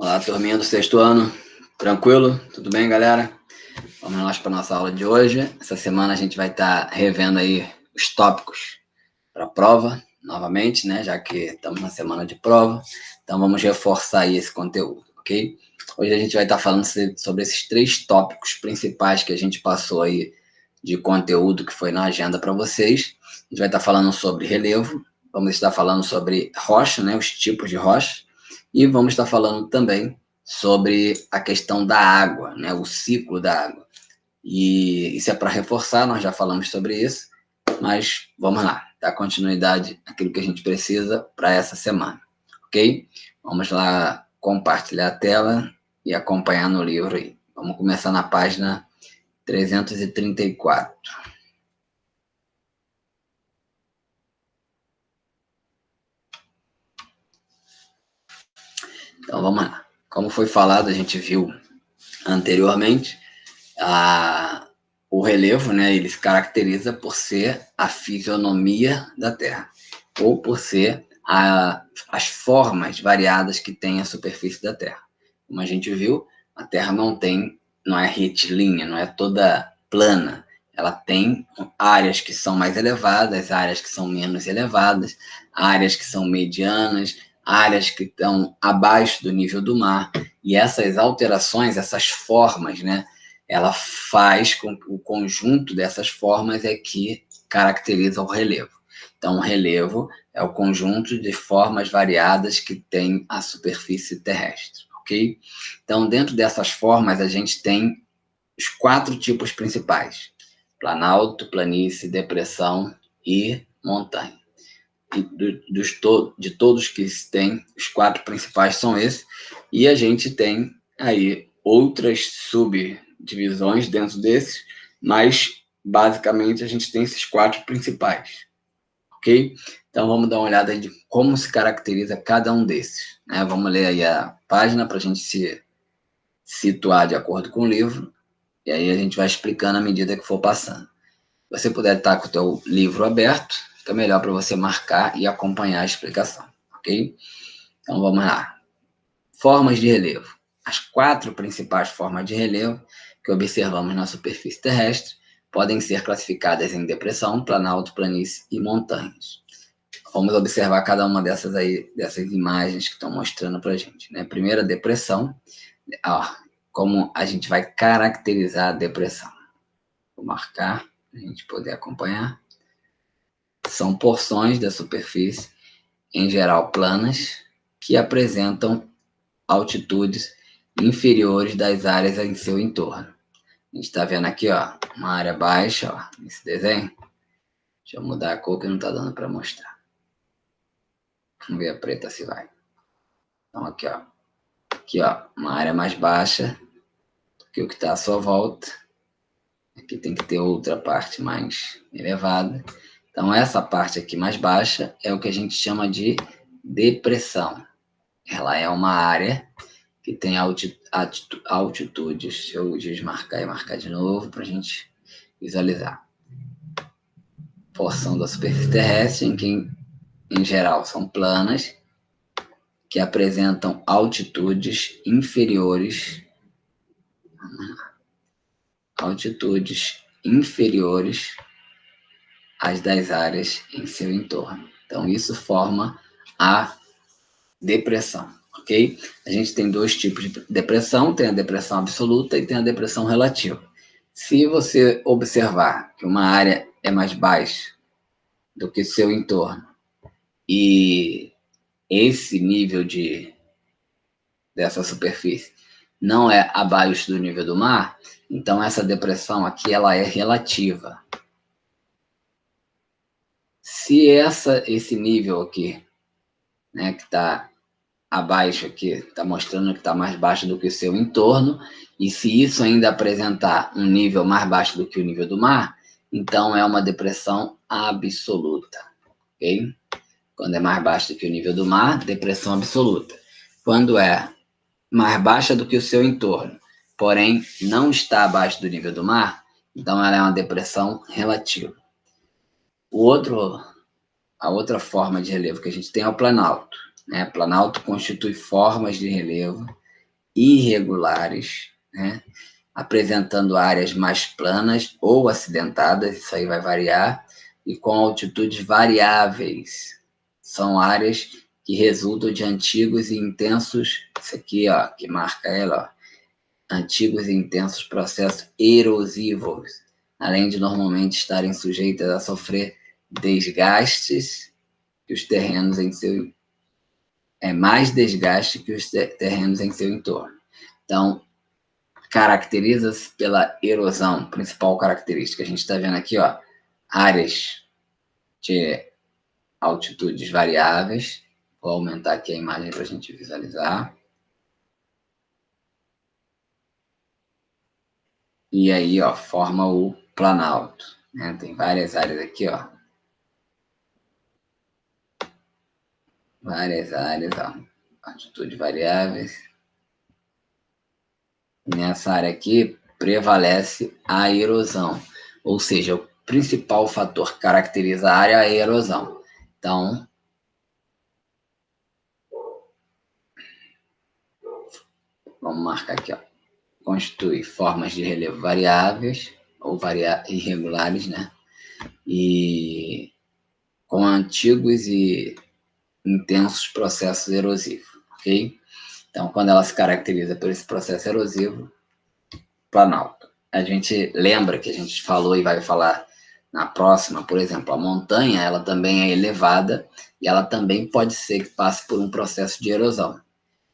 Olá, turminha do sexto ano. Tranquilo? Tudo bem, galera? Vamos lá para a nossa aula de hoje. Essa semana a gente vai estar revendo aí os tópicos para a prova, novamente, né? Já que estamos na semana de prova. Então, vamos reforçar aí esse conteúdo, ok? Hoje a gente vai estar falando sobre esses 3 tópicos principais que a gente passou aí de conteúdo que foi na agenda para vocês. A gente vai estar falando sobre relevo, vamos estar falando sobre rocha, né? Os tipos de rocha. E vamos estar falando também sobre a questão da água, né, o ciclo da água. E isso é para reforçar, nós já falamos sobre isso, mas vamos lá, dar continuidade àquilo que a gente precisa para essa semana, ok? Vamos lá compartilhar a tela e acompanhar no livro aí. Vamos começar na página 334. Então vamos lá. Como foi falado, a gente viu anteriormente, o relevo, né, ele se caracteriza por ser a fisionomia da Terra, ou por ser as formas variadas que tem a superfície da Terra. Como a gente viu, a Terra não é retilínea, não é toda plana. Ela tem áreas que são mais elevadas, áreas que são menos elevadas, áreas que são medianas, áreas que estão abaixo do nível do mar. E essas alterações, essas formas, né, ela faz com que o conjunto dessas formas é que caracteriza o relevo. Então, o relevo é o conjunto de formas variadas que tem a superfície terrestre, ok? Então, dentro dessas formas, a gente tem os 4 tipos principais: planalto, planície, depressão e montanha. E de todos que tem, os 4 principais são esses, e a gente tem aí outras subdivisões dentro desses, mas basicamente a gente tem esses 4 principais, ok? Então vamos dar uma olhada aí de como se caracteriza cada um desses, né? Vamos ler aí a página para a gente se situar de acordo com o livro, e aí a gente vai explicando à medida que for passando. Se você puder estar com o teu livro aberto, fica melhor para você marcar e acompanhar a explicação, ok? Então vamos lá. Formas de relevo. As 4 principais formas de relevo que observamos na superfície terrestre podem ser classificadas em depressão, planalto, planície e montanhas. Vamos observar cada uma dessas imagens que estão mostrando para a gente, né? Primeira, depressão. Como a gente vai caracterizar a depressão. Vou marcar para a gente poder acompanhar. São porções da superfície, em geral planas, que apresentam altitudes inferiores das áreas em seu entorno. A gente está vendo aqui, ó, uma área baixa, ó, nesse desenho. Deixa eu mudar a cor que não está dando para mostrar. Vamos ver a preta se vai. Então aqui, ó. Aqui, ó, uma área mais baixa do que o que está à sua volta. Aqui tem que ter outra parte mais elevada. Então essa parte aqui mais baixa é o que a gente chama de depressão. Ela é uma área que tem altitudes. Deixa eu desmarcar e marcar de novo para a gente visualizar. Porção da superfície terrestre em que, em geral, são planas, que apresentam altitudes inferiores às das áreas em seu entorno. Então, isso forma a depressão, ok? A gente tem 2 tipos de depressão, tem a depressão absoluta e tem a depressão relativa. Se você observar que uma área é mais baixa do que seu entorno e esse nível dessa superfície não é abaixo do nível do mar, então essa depressão aqui ela é relativa. Se esse nível aqui, né, que está abaixo aqui, está mostrando que está mais baixo do que o seu entorno, e se isso ainda apresentar um nível mais baixo do que o nível do mar, então é uma depressão absoluta, ok? Quando é mais baixo do que o nível do mar, depressão absoluta. Quando é mais baixa do que o seu entorno, porém não está abaixo do nível do mar, então ela é uma depressão relativa. A outra forma de relevo que a gente tem é o planalto. Né? Planalto constitui formas de relevo irregulares, né? Apresentando áreas mais planas ou acidentadas, isso aí vai variar, e com altitudes variáveis. São áreas que resultam de antigos e intensos, isso aqui, ó, que marca ela, ó, antigos e intensos processos erosivos, além de normalmente estarem sujeitas a sofrer desgastes que os terrenos em seu mais desgaste que os terrenos em seu entorno. Então, caracteriza-se pela erosão, principal característica. A gente está vendo aqui, ó, áreas de altitudes variáveis. Vou aumentar aqui a imagem para a gente visualizar. E aí, ó, forma o planalto, né? Tem várias áreas aqui, ó. Várias áreas, ó. Altitudes variáveis. Nessa área aqui, prevalece a erosão. Ou seja, o principal fator que caracteriza a área é a erosão. Então, vamos marcar aqui, ó. Constitui formas de relevo variáveis ou irregulares, né? E com antigos e intensos processos erosivos, ok? Então, quando ela se caracteriza por esse processo erosivo, planalto. A gente lembra que a gente falou e vai falar na próxima, por exemplo, a montanha, ela também é elevada e ela também pode ser que passe por um processo de erosão.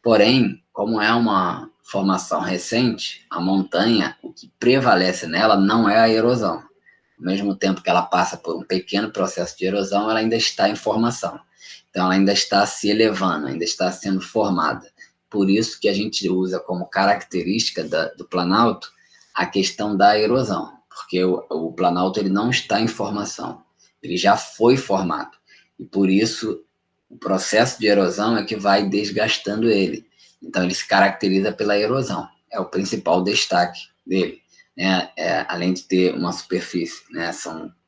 Porém, como é uma formação recente, a montanha, o que prevalece nela não é a erosão. Ao mesmo tempo que ela passa por um pequeno processo de erosão, ela ainda está em formação. Então, ela ainda está se elevando, ainda está sendo formada. Por isso que a gente usa como característica do Planalto a questão da erosão, porque o Planalto ele não está em formação, ele já foi formado. E por isso o processo de erosão é que vai desgastando ele. Então, ele se caracteriza pela erosão. É o principal destaque dele. Né? Além de ter uma superfície, né?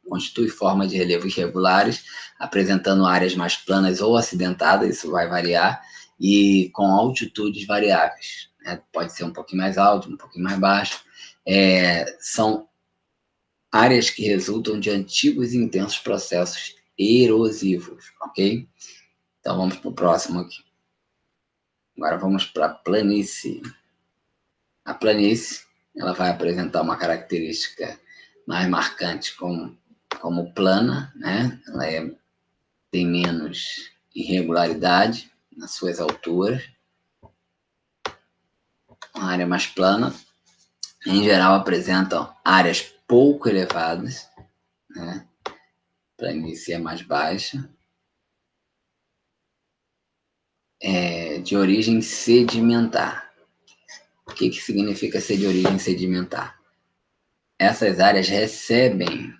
Constitui formas de relevo irregulares, apresentando áreas mais planas ou acidentadas, isso vai variar, e com altitudes variáveis. Né? Pode ser um pouquinho mais alto, um pouquinho mais baixo. São áreas que resultam de antigos e intensos processos erosivos, ok? Então vamos para o próximo aqui. Agora vamos para a planície. A planície, ela vai apresentar uma característica mais marcante como plana, né? Ela tem menos irregularidade nas suas alturas. Uma área mais plana. Em geral, apresentam áreas pouco elevadas, né? Planície é mais baixa. De origem sedimentar. O que significa ser de origem sedimentar? Essas áreas recebem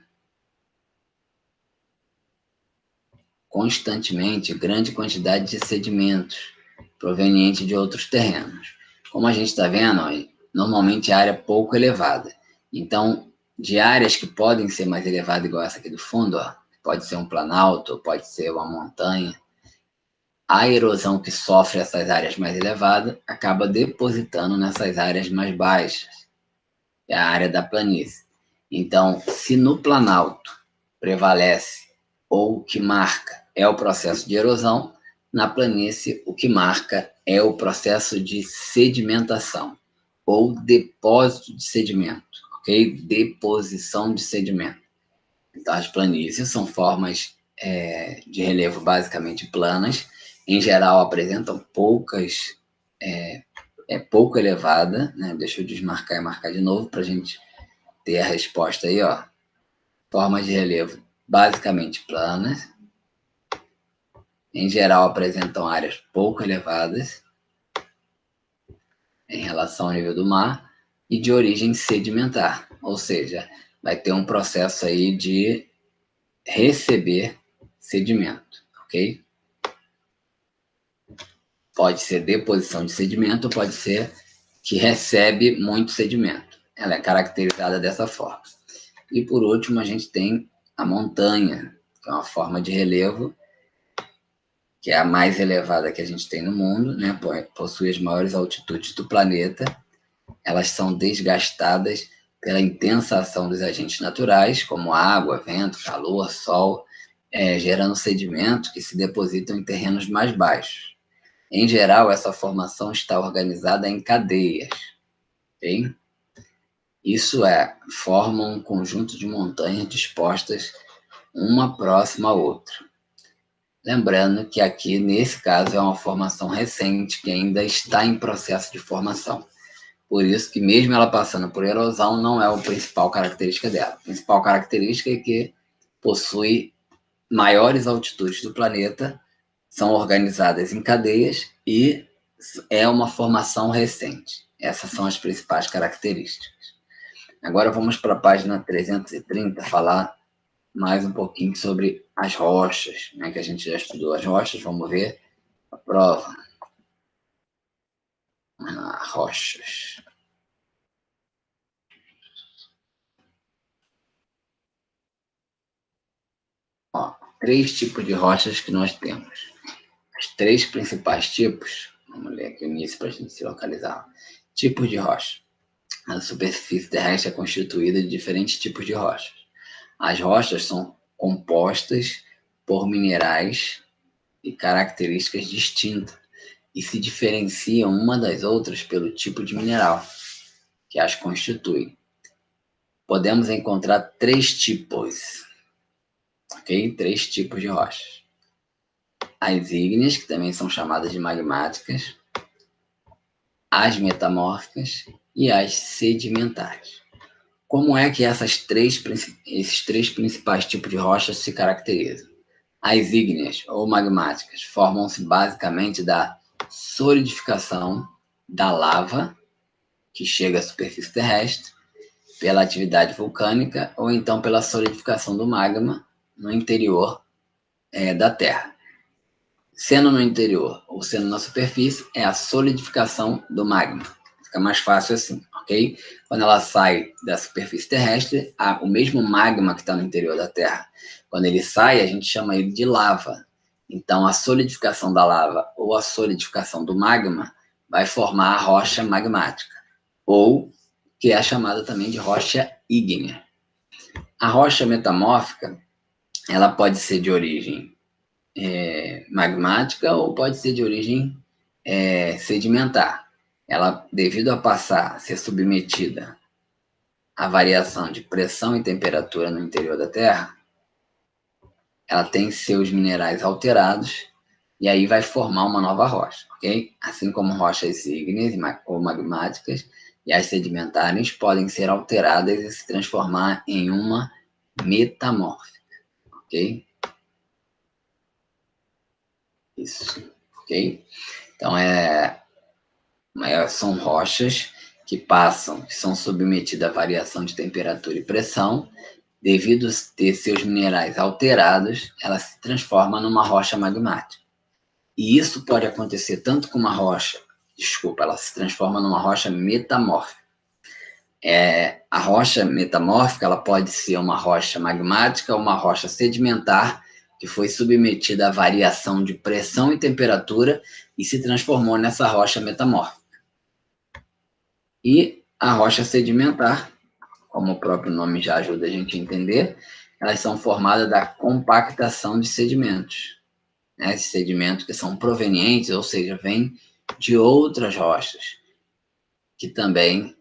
constantemente grande quantidade de sedimentos provenientes de outros terrenos. Como a gente está vendo, normalmente a área é pouco elevada. Então, de áreas que podem ser mais elevadas, igual essa aqui do fundo, ó, pode ser um planalto, pode ser uma montanha, a erosão que sofre essas áreas mais elevadas acaba depositando nessas áreas mais baixas, que é a área da planície. Então, se no planalto prevalece ou o que marca é o processo de erosão, na planície o que marca é o processo de sedimentação ou depósito de sedimento, ok? Deposição de sedimento. Então, as planícies são formas de relevo basicamente planas, em geral apresentam pouco elevada, né? Deixa eu desmarcar e marcar de novo para a gente ter a resposta aí, ó. Formas de relevo basicamente planas, em geral apresentam áreas pouco elevadas em relação ao nível do mar e de origem sedimentar, ou seja, vai ter um processo aí de receber sedimento, ok? Pode ser deposição de sedimento, pode ser que recebe muito sedimento. Ela é caracterizada dessa forma. E por último, a gente tem a montanha, que é uma forma de relevo que é a mais elevada que a gente tem no mundo, né? Possui as maiores altitudes do planeta. Elas são desgastadas pela intensa ação dos agentes naturais, como água, vento, calor, sol, gerando sedimentos que se depositam em terrenos mais baixos. Em geral, essa formação está organizada em cadeias, ok? Isso forma um conjunto de montanhas dispostas uma próxima à outra. Lembrando que aqui, nesse caso, é uma formação recente que ainda está em processo de formação. Por isso que mesmo ela passando por erosão, não é a principal característica dela. A principal característica é que possui maiores altitudes do planeta, são organizadas em cadeias e é uma formação recente. Essas são as principais características. Agora vamos para a página 330, falar mais um pouquinho sobre as rochas, né, que a gente já estudou as rochas, vamos ver a prova. Rochas. Ó, 3 tipos de rochas que nós temos. Os 3 principais tipos, vamos ler aqui o início para a gente se localizar. Tipos de rocha. A superfície terrestre é constituída de diferentes tipos de rochas. As rochas são compostas por minerais e características distintas e se diferenciam uma das outras pelo tipo de mineral que as constitui. Podemos encontrar 3 tipos, ok? 3 tipos de rochas. As ígneas, que também são chamadas de magmáticas, as metamórficas e as sedimentares. Como é que esses 3 principais tipos de rochas se caracterizam? As ígneas ou magmáticas formam-se basicamente da solidificação da lava que chega à superfície terrestre pela atividade vulcânica ou então pela solidificação do magma no interior da Terra. Sendo no interior ou sendo na superfície, é a solidificação do magma. Fica mais fácil assim, ok? Quando ela sai da superfície terrestre, o mesmo magma que está no interior da Terra, quando ele sai, a gente chama ele de lava. Então, a solidificação da lava ou a solidificação do magma vai formar a rocha magmática, ou que é chamada também de rocha ígnea. A rocha metamórfica, ela pode ser de origem magmática ou pode ser de origem sedimentar. Ela, devido a ser submetida à variação de pressão e temperatura no interior da Terra, ela tem seus minerais alterados e aí vai formar uma nova rocha, ok? Assim como rochas ígneas ou magmáticas e as sedimentares podem ser alteradas e se transformar em uma metamórfica, ok? Isso, ok? Então, são rochas que são submetidas à variação de temperatura e pressão. Devido a ter seus minerais alterados, ela se transforma numa rocha magmática. E isso pode acontecer tanto com ela se transforma numa rocha metamórfica. A rocha metamórfica, ela pode ser uma rocha magmática ou uma rocha sedimentar que foi submetida à variação de pressão e temperatura e se transformou nessa rocha metamórfica. E a rocha sedimentar, como o próprio nome já ajuda a gente a entender, elas são formadas da compactação de sedimentos. Né? Esses sedimentos que são provenientes, ou seja, vêm de outras rochas, que também,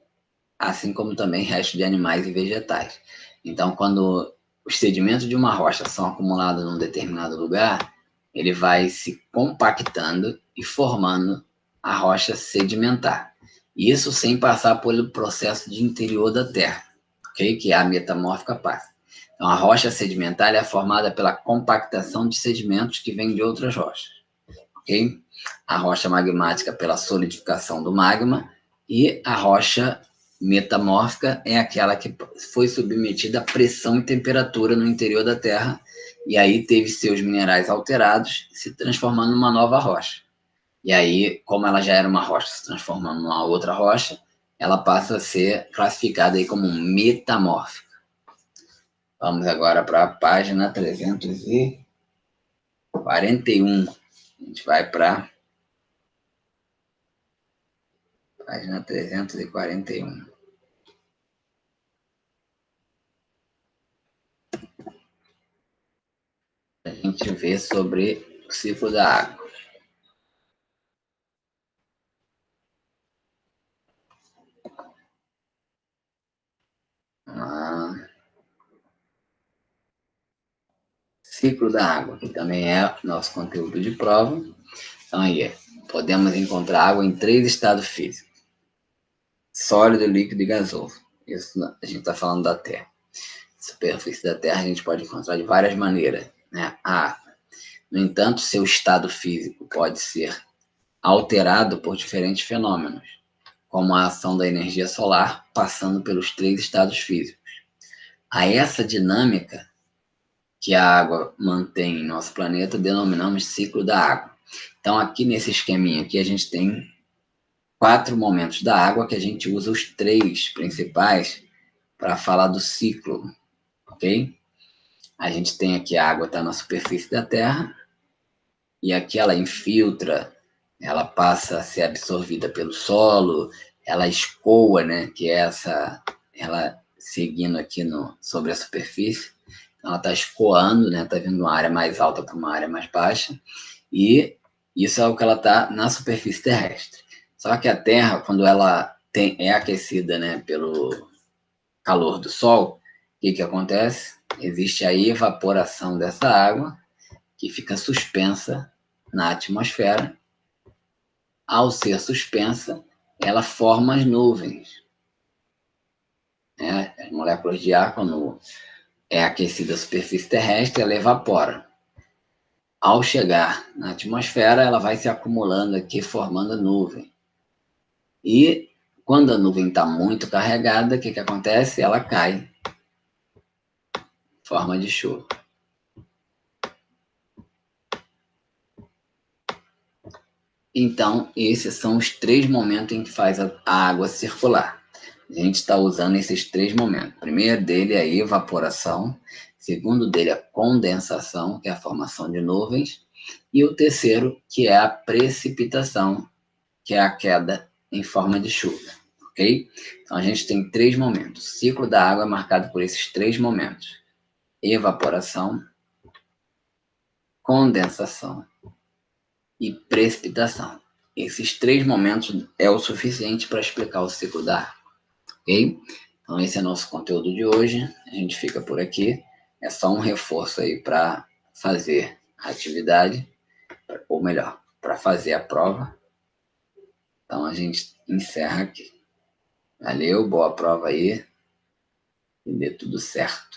assim como também restos de animais e vegetais. Então, quando os sedimentos de uma rocha são acumulados num determinado lugar, ele vai se compactando e formando a rocha sedimentar. Isso sem passar pelo processo de interior da Terra, ok? Que é a metamórfica passa. Então, a rocha sedimentar é formada pela compactação de sedimentos que vêm de outras rochas, ok? A rocha magmática pela solidificação do magma e a rocha metamórfica é aquela que foi submetida a pressão e temperatura no interior da Terra e aí teve seus minerais alterados, se transformando numa nova rocha. E aí, como ela já era uma rocha se transformando numa outra rocha, ela passa a ser classificada aí como metamórfica. Vamos agora para a página 341. A gente vai para a página 341. A gente vê sobre o ciclo da água. Ciclo da água, que também é nosso conteúdo de prova. Então, aí, podemos encontrar água em 3 estados físicos: sólido, líquido e gasoso. Isso a gente está falando da Terra. A superfície da Terra a gente pode encontrar de várias maneiras, né? No entanto, seu estado físico pode ser alterado por diferentes fenômenos, como a ação da energia solar, passando pelos 3 estados físicos. A essa dinâmica que a água mantém em nosso planeta denominamos ciclo da água. Então, aqui nesse esqueminha aqui, a gente tem 4 momentos da água, que a gente usa os 3 principais para falar do ciclo, ok? A gente tem aqui a água está na superfície da Terra, e aqui ela infiltra, ela passa a ser absorvida pelo solo, ela escoa, né, que é ela seguindo aqui sobre a superfície, então ela está escoando, né, está vindo de uma área mais alta para uma área mais baixa, e isso é o que ela está na superfície terrestre. Só que a Terra, quando ela é aquecida, né, pelo calor do Sol, o que acontece? Existe a evaporação dessa água, que fica suspensa na atmosfera. Ao ser suspensa, ela forma as nuvens. As moléculas de ar, quando é aquecida a superfície terrestre, ela evapora. Ao chegar na atmosfera, ela vai se acumulando aqui, formando nuvem. E quando a nuvem está muito carregada, o que acontece? Ela cai, forma de chuva. Então, esses são os 3 momentos em que faz a água circular. A gente está usando esses 3 momentos. O primeiro dele é a evaporação, o segundo dele é a condensação, que é a formação de nuvens, e o terceiro, que é a precipitação, que é a queda em forma de chuva, ok? Então, a gente tem 3 momentos. O ciclo da água é marcado por esses 3 momentos: evaporação, condensação e precipitação. Esses 3 momentos é o suficiente para explicar o ciclo da água, ok? Então, esse é nosso conteúdo de hoje. A gente fica por aqui. É só um reforço aí para fazer a atividade, ou melhor, para fazer a prova. Então, a gente encerra aqui. Valeu, boa prova aí e dê tudo certo.